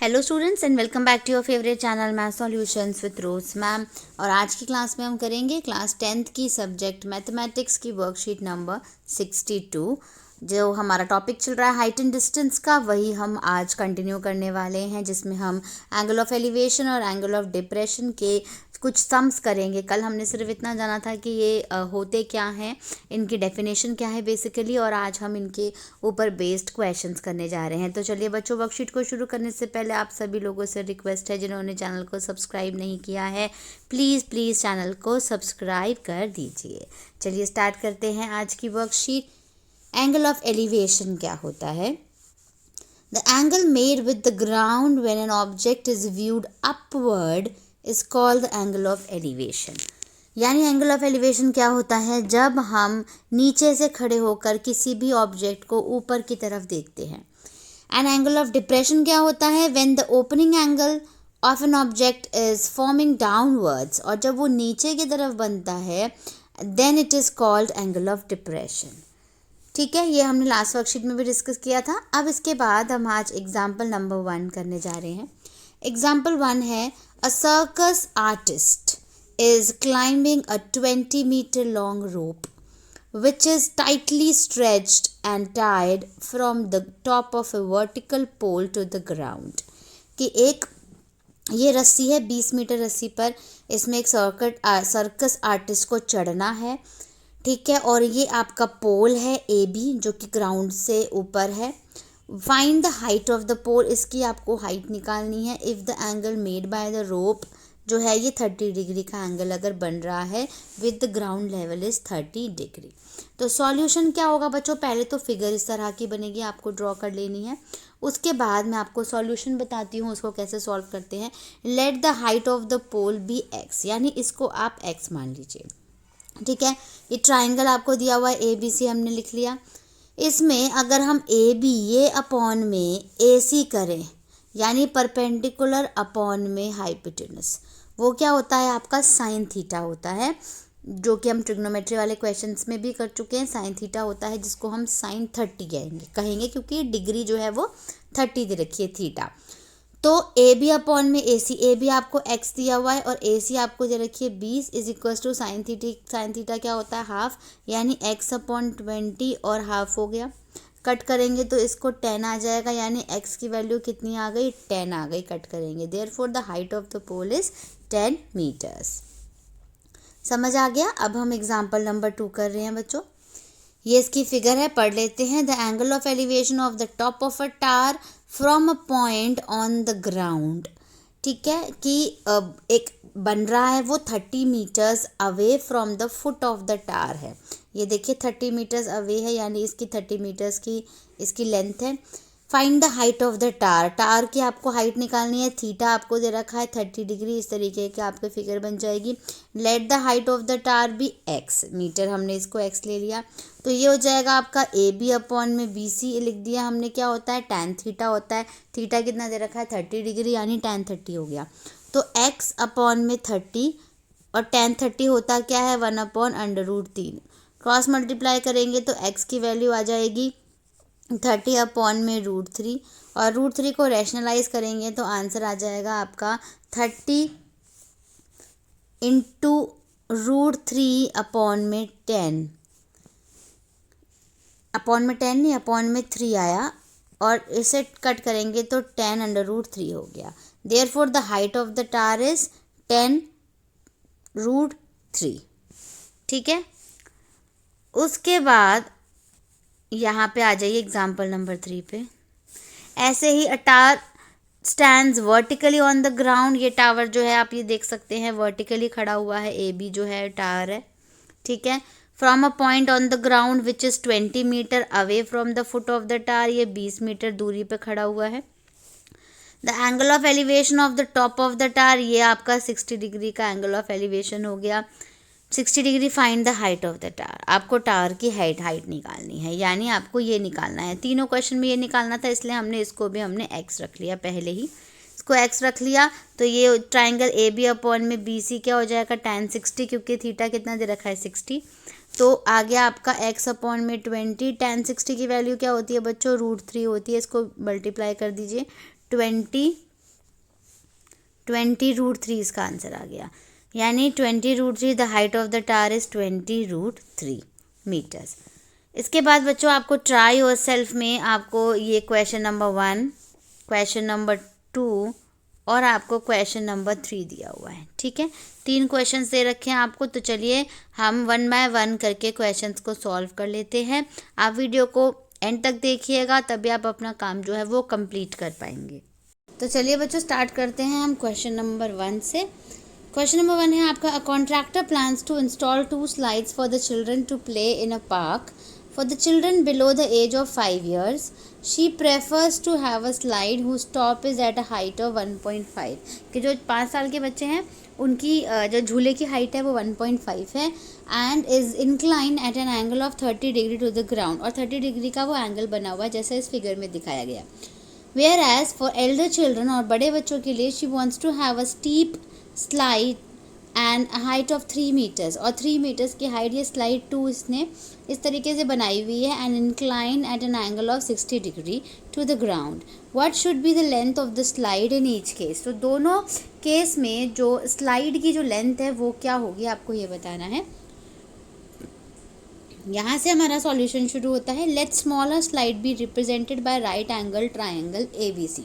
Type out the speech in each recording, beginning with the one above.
Hello students and welcome back to your favourite channel math solutions with Rose ma'am. और आज की class में हम करेंगे क्लास 10th की सब्जेक्ट मैथमेटिक्स की वर्कशीट नंबर 62। जो हमारा टॉपिक चल रहा है हाइट एंड डिस्टेंस का, वही हम आज कंटिन्यू करने वाले हैं, जिसमें हम एंगल ऑफ एलिवेशन और एंगल ऑफ डिप्रेशन के कुछ सम्स करेंगे। कल हमने सिर्फ इतना जाना था कि ये होते क्या हैं, इनकी डेफिनेशन क्या है बेसिकली, और आज हम इनके ऊपर बेस्ड क्वेश्चंस करने जा रहे हैं। तो चलिए बच्चों, वर्कशीट को शुरू करने से पहले आप सभी लोगों से रिक्वेस्ट है, जिन्होंने चैनल को सब्सक्राइब नहीं किया है, प्लीज़ चैनल को सब्सक्राइब कर दीजिए। चलिए स्टार्ट करते हैं आज की वर्कशीट। एंगल ऑफ एलिवेशन क्या होता है? The angle made with the ground when an object is viewed upward is called the angle of elevation. यानी एंगल ऑफ एलिवेशन क्या होता है? जब हम नीचे से खड़े होकर किसी भी ऑब्जेक्ट को ऊपर की तरफ देखते हैं। एंड एंगल ऑफ डिप्रेशन क्या होता है? When the opening angle of an object is forming downwards, और जब वो नीचे की तरफ बनता है then it is called angle of depression. ठीक है, ये हमने लास्ट वर्कशीट में भी डिस्कस किया था। अब इसके बाद हम आज एग्जाम्पल नंबर 1 करने जा रहे हैं। एग्जाम्पल 1 है, अ circus artist is climbing a 20-meter long rope which is tightly stretched and tied from the top of a vertical pole to the ground। कि एक ये रस्सी है, 20 मीटर रस्सी पर इसमें एक सर्कस आर्टिस्ट को चढ़ना है। ठीक है, और ये आपका पोल है ए बी, जो कि ग्राउंड से ऊपर है। Find the height of the pole, इसकी आपको हाइट निकालनी है। If the angle made by the rope जो है ये 30 डिग्री का एंगल अगर बन रहा है with the ground level is 30 degree. तो सॉल्यूशन क्या होगा बच्चों? पहले तो फिगर इस तरह की बनेगी, आपको ड्रॉ कर लेनी है। उसके बाद मैं आपको सॉल्यूशन बताती हूँ उसको कैसे सॉल्व करते हैं। Let the height of the pole be x, यानी इसको आप एक्स मान लीजिए। ठीक है, ये ट्राइंगल आपको दिया हुआ है, ए बी सी हमने लिख लिया। इसमें अगर हम ए बी ये अपॉन में ए सी करें, यानी परपेंडिकुलर अपॉन में हाइपोटेनस, वो क्या होता है? आपका साइन थीटा होता है, जो कि हम ट्रिग्नोमेट्री वाले क्वेश्चंस में भी कर चुके हैं। साइन थीटा होता है जिसको हम साइन 30 कहेंगे क्योंकि डिग्री जो है वो 30 दे रखी है थीटा। तो ए बी अपॉन में ए सी, ए बी आपको एक्स दिया हुआ है और ए सी आपको दे रखी है 20 is equal to sine theta क्या होता है? हाफ, यानी एक्स अपॉन 20 और हाफ हो गया। कट करेंगे तो इसको 10 आ जाएगा, यानी x की वैल्यू कितनी आ गई? 10 आ गई। कट करेंगे, therefore the height of the pole is 10 metres. समझ आ गया? अब हम एग्जाम्पल नंबर 2 कर रहे हैं बच्चों। ये इसकी फिगर है, पढ़ लेते हैं। The angle of elevation of the top of a tower from a point on the ground. ठीक है, कि एक बन रहा है वो 30 metres away from the foot of the tower है। ये देखिए 30 मीटर्स अवे है, यानी इसकी 30 मीटर्स की इसकी लेंथ है। Find the height of the tower, tower की आपको हाइट निकालनी है। थीटा आपको दे रखा है 30 डिग्री, इस तरीके की आपकी फिगर बन जाएगी। Let the height of the tower be x metre, हमने इसको एक्स ले लिया। तो ये हो जाएगा आपका ए बी अपॉन में बी सी लिख दिया हमने। क्या होता है? tan थीटा होता है। थीटा कितना दे रखा है? 30 डिग्री, यानी tan 30 हो गया। तो एक्स अपॉन में 30 और tan 30 होता क्या है? 1 अपॉन √3। क्रॉस मल्टीप्लाई करेंगे तो x की वैल्यू आ जाएगी 30 अपॉन में √3, और √3 को रैशनलाइज करेंगे तो आंसर आ जाएगा आपका 30 इंटू √3 अपॉन में 10। अपॉन में 10 नहीं, अपॉन में 3 आया, और इसे कट करेंगे तो 10 √3 हो गया। Therefore the height of the tower is 10 √3। ठीक है, उसके बाद यहाँ पे आ जाइए एग्जाम्पल नंबर 3 पे। ऐसे ही a tower stands vertically on the ground. ये टावर जो है आप ये देख सकते हैं वर्टिकली खड़ा हुआ है, ए बी जो है टावर है। ठीक है, from a point on the ground which is 20 metre away from the foot of the tower, ये 20 मीटर दूरी पे खड़ा हुआ है। The angle of elevation of the top of the tower, ये आपका 60 डिग्री का एंगल ऑफ एलिवेशन हो गया। 60 degree. Find the height of the tower, आपको टावर की हाइट निकालनी है, यानी आपको ये निकालना है। तीनों क्वेश्चन में ये निकालना था, इसलिए हमने इसको भी हमने एक्स रख लिया, पहले ही इसको एक्स रख लिया। तो ये ट्राइंगल ए बी अपॉन में बी सी क्या हो जाएगा? tan 60, क्योंकि थीटा कितना दे रखा है? 60। तो आ गया आपका x अपॉन में 20। tan 60 की वैल्यू क्या होती है बच्चों? √3 होती है। इसको मल्टीप्लाई कर दीजिए 20 20√3 इसका आंसर आ गया, यानी 20√3 the height of the tower is 20√3 metres. इसके बाद बच्चों आपको ट्राई योर सेल्फ में आपको ये क्वेश्चन नंबर 1, क्वेश्चन नंबर 2 और आपको क्वेश्चन नंबर 3 दिया हुआ है, ठीक है। 3 क्वेश्चंस दे रखे हैं आपको, तो चलिए हम 1 बाय 1 करके क्वेश्चंस को सॉल्व कर लेते हैं। आप वीडियो को एंड तक देखिएगा, तभी आप अपना काम जो है वो कंप्लीट कर पाएंगे। तो चलिए बच्चों स्टार्ट करते हैं हम क्वेश्चन नंबर 1 से। क्वेश्चन नंबर 1 है आपका, a contractor plans to install 2 slides for the children to play in a park for the children below the age of 5 years. She prefers to have a slide whose top is at a height of 1.5। कि जो 5 साल के बच्चे हैं उनकी जो झूले की हाइट है वो 1.5 है, and is incline at an angle of 30 degree to the ground, और 30 डिग्री का वो एंगल बना हुआ है जैसा इस फिगर में दिखाया गया। Whereas for elder children, और बड़े बच्चों के लिए, she wants to have a steep slide and height of 3 meters, और 3 meters की हाइट, ये स्लाइड 2 इसने इस तरीके से बनाई हुई है, and incline at an angle of 60 degree to the ground. What should be the length of the slide in each case. तो दोनों केस में जो स्लाइड की जो लेंथ है वो क्या होगी आपको ये बताना है। यहाँ से हमारा सॉल्यूशन शुरू होता है। Let smaller slide be represented by right angle triangle ABC।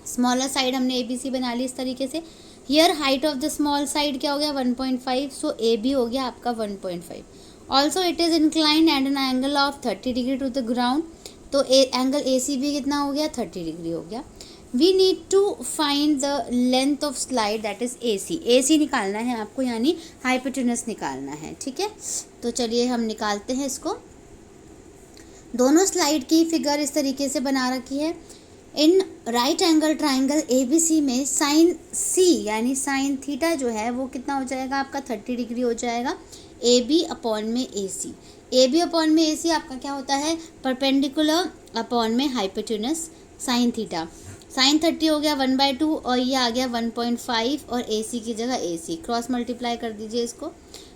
Smaller side हमने ABC बना ली इस तरीके से। Here height of the small side क्या हो गया 1.5, सो AB हो गया आपका 1.5। Also it is incline at an angle of 30 degree to the ground, तो एंगल AC भी कितना हो गया 30 डिग्री हो गया। We need to find the length of slide that is AC निकालना है आपको, यानी हाइपोटेनस निकालना है, ठीक है। तो चलिए हम निकालते हैं इसको। दोनों स्लाइड की फिगर इस तरीके से बना रखी है। In right angle triangle ABC में साइन C यानी साइन थीटा जो है वो कितना हो जाएगा आपका 30 डिग्री हो जाएगा। AB अपॉन में AB अपॉन में AC आपका क्या होता है परपेंडिकुलर अपॉन में हाइपोटेनस साइन थीटा। साइन 30 हो गया 1/2 और ये आ गया 1.5 और AC की जगह AC। क्रॉस मल्टीप्लाई कर दीजिए इसको।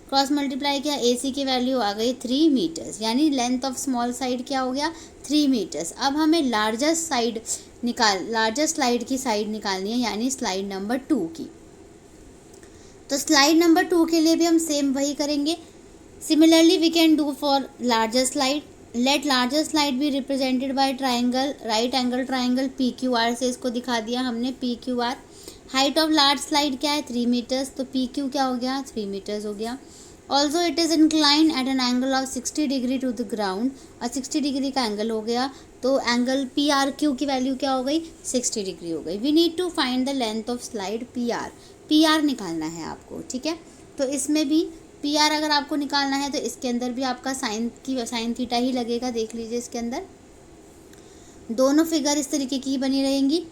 क्रॉस मल्टीप्लाई किया, AC की वैल्यू आ गई 3 meters, यानी लेंथ ऑफ स्मॉल साइड क्या हो गया 3 meters। अब हमें लार्जर स्लाइड की साइड निकालनी है, यानी स्लाइड नंबर 2 की। तो स्लाइड नंबर 2 के लिए भी हम सेम वही करेंगे। Similarly we can do for larger slide. Let larger slide be represented by triangle, right angle triangle PQR से इसको दिखा दिया हमने PQR। Height of large slide क्या है 3 meters, तो PQ क्या हो गया 3 meters हो गया। Also it is incline at an angle of 60 degree to the ground, और 60 डिग्री का एंगल हो गया, तो एंगल PRQ की वैल्यू क्या हो गई 60 डिग्री हो गई। We need to find the length of slide PR निकालना है आपको, ठीक है। तो इसमें भी PR अगर आपको निकालना है तो इसके अंदर भी आपका साइन थीटा ही लगेगा। देख लीजिए इसके अंदर दोनों फिगर इस तरीके की बनी रहेंगी।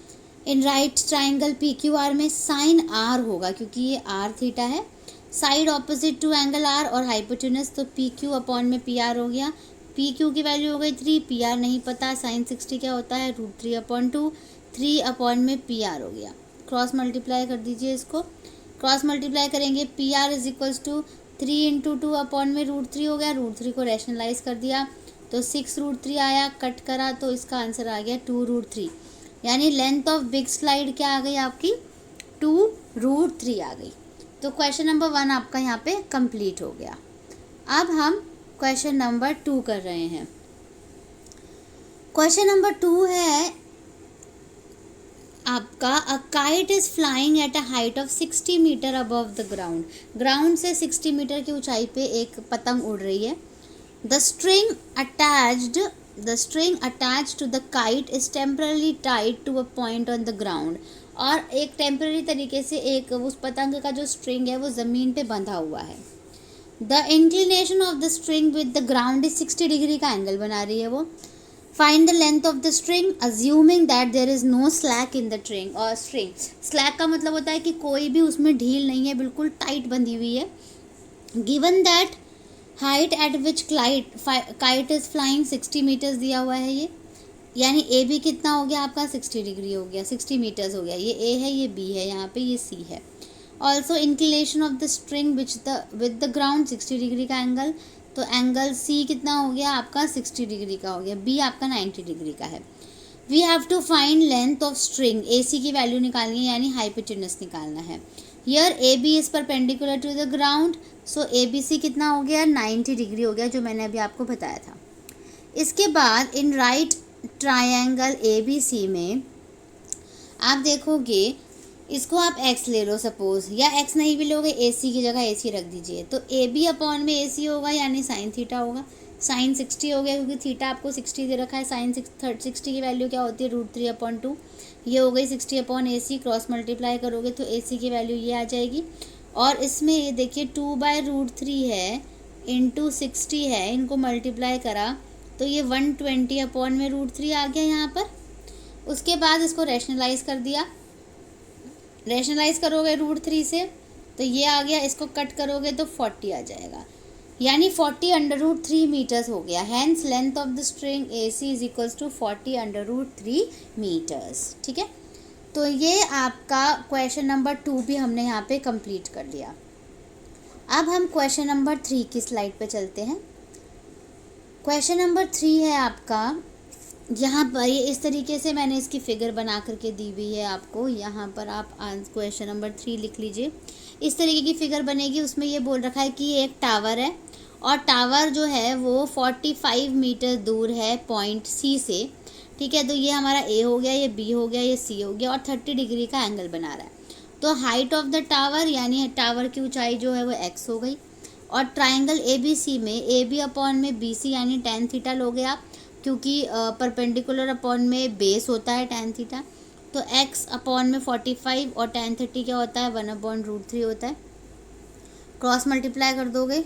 इन राइट ट्राइंगल PQR में साइन R होगा क्योंकि ये R थीटा है। Side opposite to angle R और हाइपोटेनस, तो PQ अपॉन में PR हो गया। PQ की वैल्यू हो गई 3, PR नहीं पता। साइन 60 क्या होता है √3/2, 3 अपॉन में PR हो गया। क्रॉस मल्टीप्लाई कर दीजिए इसको। क्रॉस मल्टीप्लाई करेंगे PR is equals to 3 × 2 upon में √3 हो गया। √3 को रैशनलाइज कर दिया तो 6√3 आया, कट करा तो इसका आंसर आ गया 2√3, यानी लेंथ ऑफ बिग स्लाइड क्या आ गई आपकी 2√3 आ गई। तो क्वेश्चन नंबर 1 आपका यहाँ पे कंप्लीट हो गया। अब हम क्वेश्चन नंबर 2 कर रहे हैं। क्वेश्चन नंबर 2 है आपका, a kite is flying at a height of 60 metre above the ground. Ground से 60 मीटर की ऊंचाई पे एक पतंग उड़ रही है। The string attached to the kite is temporarily tied to a point on the ground, और एक टेम्पररी तरीके से एक उस पतंग का जो स्ट्रिंग है वो ज़मीन पे बंधा हुआ है। The inclination of the string with the ground is 60 degree का एंगल बना रही है वो। Find the length of the string assuming that there is no slack in the string. और स्लैक का मतलब होता है कि कोई भी उसमें ढील नहीं है, बिल्कुल टाइट बंधी हुई है। Given that height at which kite is flying 60 metres दिया हुआ है ये, यानी AB कितना हो गया आपका 60 डिग्री हो गया, 60 मीटर्स हो गया। ये A है, ये B है, यहाँ पे ये C है। Also inclination of the string with the ground 60 degree का एंगल, तो एंगल C कितना हो गया आपका 60 डिग्री का हो गया। B आपका 90 डिग्री का है। We have to find length of string, A C की वैल्यू निकालनी है यानी हाइपोटेनस निकालना है। Here A B is perpendicular to the ground, so A B C कितना हो गया 90 डिग्री हो गया, जो मैंने अभी आपको बताया था। इसके बाद in right triangle A B C में आप देखोगे, इसको आप x ले लो सपोज, या x नहीं भी लोगे, ए सी की जगह ए सी रख दीजिए, तो ए बी अपॉन में ए सी होगा यानी साइन थीटा होगा। साइन 60 हो गया क्योंकि थीटा आपको 60 दे रखा है। साइन 60 की वैल्यू क्या होती है, √3/2। ये हो गई 60 अपॉन ए सी, क्रॉस मल्टीप्लाई करोगे तो ए सी की वैल्यू ये आ जाएगी। और इसमें ये देखिए 2/√3 है इंटू 60 है, इनको मल्टीप्लाई करा तो ये 120 अपॉन में √3 आ गया यहाँ पर। उसके बाद इसको रैशनलाइज कर दिया, रैशनलाइज करोगे √3 से तो ये आ गया, इसको कट करोगे तो 40 आ जाएगा, यानी 40/√3 मीटर्स हो गया। Hence length of the string A C is equals to 40/√3 metres. ठीक है, तो ये आपका क्वेश्चन नंबर 2 भी हमने यहाँ पे कंप्लीट कर लिया। अब हम क्वेश्चन नंबर 3 की स्लाइड पे चलते हैं। क्वेश्चन नंबर 3 है आपका, यहाँ पर ये इस तरीके से मैंने इसकी फिगर बना करके दी हुई है आपको। यहाँ पर आप क्वेश्चन नंबर 3 लिख लीजिए। इस तरीके की फिगर बनेगी, उसमें ये बोल रखा है कि ये एक टावर है और टावर जो है वो 45 मीटर दूर है पॉइंट सी से। ठीक है, तो ये हमारा ए हो गया, ये बी हो गया, ये सी हो गया और 30 डिग्री का एंगल बना रहा है। तो हाइट ऑफ द टावर यानी टावर की ऊंचाई जो है वो एक्स हो गई। और ट्राइंगल ए बी सी में ए बी अपॉन में बी सी यानी tan थीटा लोगे आप, क्योंकि परपेंडिकुलर अपॉन में बेस होता है tan थीटा। तो x अपॉन में 45 और tan 30 क्या होता है 1/√3 होता है। क्रॉस मल्टीप्लाई कर दोगे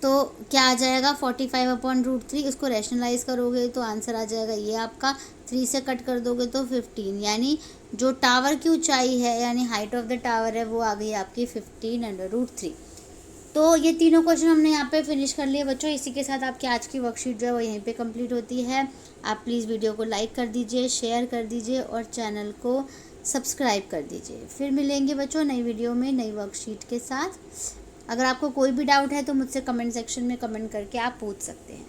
तो क्या आ जाएगा 45/√3। इसको रैशनलाइज करोगे तो आंसर आ जाएगा ये आपका, 3 से कट कर दोगे तो 15, यानी जो टावर की ऊंचाई है यानी हाइट ऑफ द टावर है वो आ गई आपकी 15/√3। तो ये तीनों क्वेश्चन हमने यहाँ पे फिनिश कर लिए बच्चों। इसी के साथ आपकी आज की वर्कशीट जो है वो यहीं पे कंप्लीट होती है। आप प्लीज़ वीडियो को लाइक कर दीजिए, शेयर कर दीजिए और चैनल को सब्सक्राइब कर दीजिए। फिर मिलेंगे बच्चों नई वीडियो में नई वर्कशीट के साथ। अगर आपको कोई भी डाउट है तो मुझसे कमेंट सेक्शन में कमेंट करके आप पूछ सकते हैं।